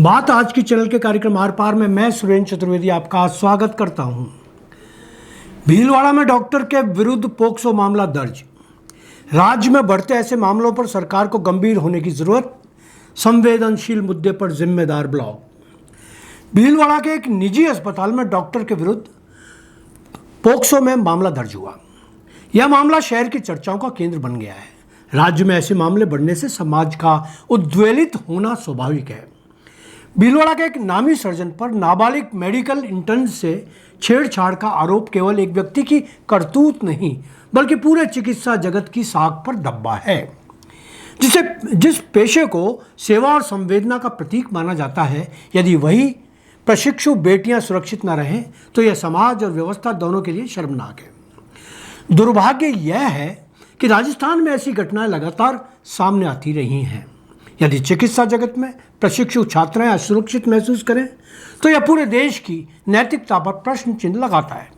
बात आज की चैनल के कार्यक्रम आर पार में मैं सुरेंद्र चतुर्वेदी आपका स्वागत करता हूं। भीलवाड़ा में डॉक्टर के विरुद्ध पोक्सो मामला दर्ज। राज्य में बढ़ते ऐसे मामलों पर सरकार को गंभीर होने की जरूरत, संवेदनशील मुद्दे पर जिम्मेदार ब्लॉक। भीलवाड़ा के एक निजी अस्पताल में डॉक्टर के विरुद्ध पोक्सो में मामला दर्ज हुआ। यह मामला शहर की चर्चाओं का केंद्र बन गया है। राज्य में ऐसे मामले बढ़ने से समाज का उद्वेलित होना स्वाभाविक है। भीलवाड़ा के एक नामी सर्जन पर नाबालिग मेडिकल इंटर्न से छेड़छाड़ का आरोप केवल एक व्यक्ति की करतूत नहीं बल्कि पूरे चिकित्सा जगत की साख पर दबा है। जिस पेशे को सेवा और संवेदना का प्रतीक माना जाता है, यदि वही प्रशिक्षु बेटियां सुरक्षित न रहें तो यह समाज और व्यवस्था दोनों के लिए शर्मनाक है। दुर्भाग्य यह है कि राजस्थान में ऐसी घटनाएं लगातार सामने आती रही हैं। यदि चिकित्सा जगत में प्रशिक्षु छात्राएं असुरक्षित महसूस करें तो यह पूरे देश की नैतिकता पर प्रश्न चिन्ह लगाता है।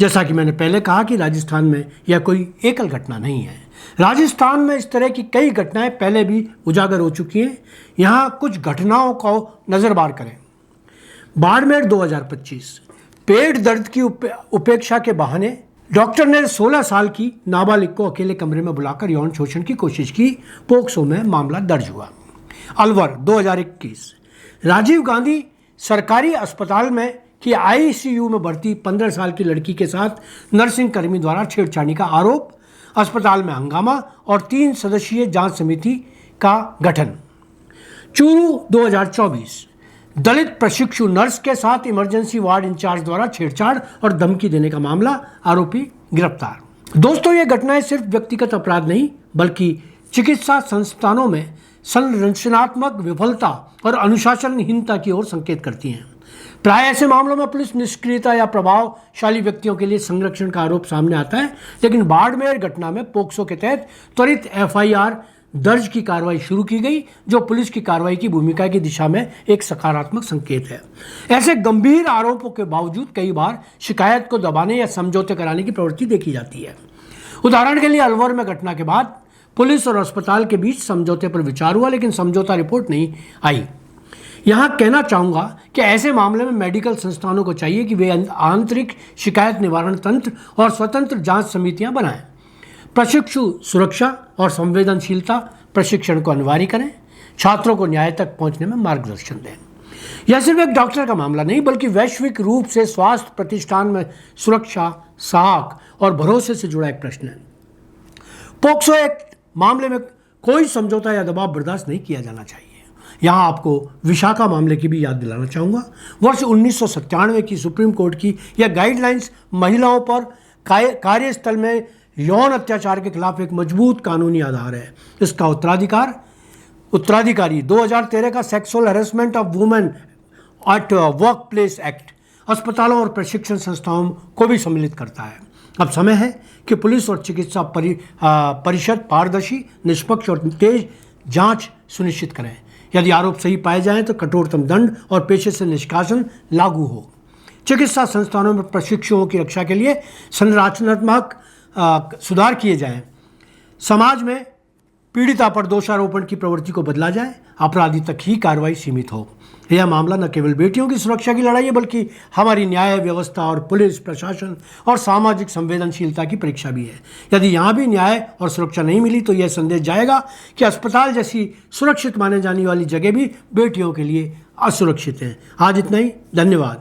जैसा कि मैंने पहले कहा कि राजस्थान में यह कोई एकल घटना नहीं है। राजस्थान में इस तरह की कई घटनाएं पहले भी उजागर हो चुकी हैं। यहाँ कुछ घटनाओं को नज़रबार करें। बाड़मेर 2025, पेट दर्द की उपेक्षा के बहाने डॉक्टर ने 16 साल की नाबालिग को अकेले कमरे में बुलाकर यौन शोषण की कोशिश की। पोक्सो में मामला दर्ज हुआ। अलवर 2021, राजीव गांधी सरकारी अस्पताल में की आईसीयू में भर्ती 15 साल की लड़की के साथ नर्सिंग कर्मी द्वारा छेड़छाड़ी का आरोप। अस्पताल में हंगामा और 3 सदस्यीय जांच समिति का गठन। चूरू 2024, दलित प्रशिक्षु नर्स के साथ इमरजेंसी वार्ड इंचार्ज द्वारा छेड़छाड़ और धमकी देने का मामला, आरोपी गिरफ्तार। दोस्तों, ये घटनाएं सिर्फ व्यक्तिगत अपराध नहीं बल्कि चिकित्सा संस्थानों में संरचनात्मक विफलता और अनुशासनहीनता की ओर संकेत करती हैं। प्राय ऐसे मामलों में पुलिस निष्क्रियता या प्रभावशाली व्यक्तियों के लिए संरक्षण का आरोप सामने आता है, लेकिन बाड़मेर घटना में पोक्सो के तहत त्वरित एफआईआर दर्ज की कार्रवाई शुरू की गई, जो पुलिस की कार्रवाई की भूमिका की दिशा में एक सकारात्मक संकेत है। ऐसे गंभीर आरोपों के बावजूद कई बार शिकायत को दबाने या समझौते कराने की प्रवृत्ति देखी जाती है। उदाहरण के लिए अलवर में घटना के बाद पुलिस और अस्पताल के बीच समझौते पर विचार हुआ, लेकिन समझौता रिपोर्ट नहीं आई। यहाँ कहना चाहूँगा कि ऐसे मामले में मेडिकल संस्थानों को चाहिए कि वे आंतरिक शिकायत निवारण तंत्र और स्वतंत्र जांच समितियाँ बनाएं। प्रशिक्षु सुरक्षा और संवेदनशीलता प्रशिक्षण को अनिवार्य करें। छात्रों को न्याय तक पहुंचने में मार्गदर्शन दें। यह सिर्फ एक डॉक्टर का मामला नहीं बल्कि वैश्विक रूप से स्वास्थ्य प्रतिष्ठान में सुरक्षा, साख और भरोसे से जुड़ा एक प्रश्न है। पोक्सो एक्ट मामले में कोई समझौता या दबाव बर्दाश्त नहीं किया जाना चाहिए। यहाँ आपको विशाखा मामले की भी याद दिलाना चाहूँगा। वर्ष 1997 की सुप्रीम कोर्ट की यह गाइडलाइंस महिलाओं पर कार्यस्थल में यौन अत्याचार के खिलाफ एक मजबूत कानूनी आधार है। इसका उत्तराधिकारी 2013 का sexual harassment of women at work place act अस्पतालों और प्रशिक्षण संस्थाओं को भी सम्मिलित करता है। अब समय है कि पुलिस और चिकित्सा परिषद पारदर्शी, निष्पक्ष और तेज जांच सुनिश्चित करें। यदि आरोप सही पाए जाएं तो कठोरतम दंड और पेशे से निष्कासन लागू हो। चिकित्सा संस्थानों में प्रशिक्षुओं की रक्षा के लिए संरचनात्मक सुधार किए जाएं। समाज में पीड़िता पर दोषारोपण की प्रवृत्ति को बदला जाए। अपराधी तक ही कार्रवाई सीमित हो। यह मामला न केवल बेटियों की सुरक्षा की लड़ाई है बल्कि हमारी न्याय व्यवस्था और पुलिस प्रशासन और सामाजिक संवेदनशीलता की परीक्षा भी है। यदि यहाँ भी न्याय और सुरक्षा नहीं मिली तो यह संदेश जाएगा कि अस्पताल जैसी सुरक्षित माने जाने वाली जगह भी बेटियों के लिए असुरक्षित है। आज इतना ही। धन्यवाद।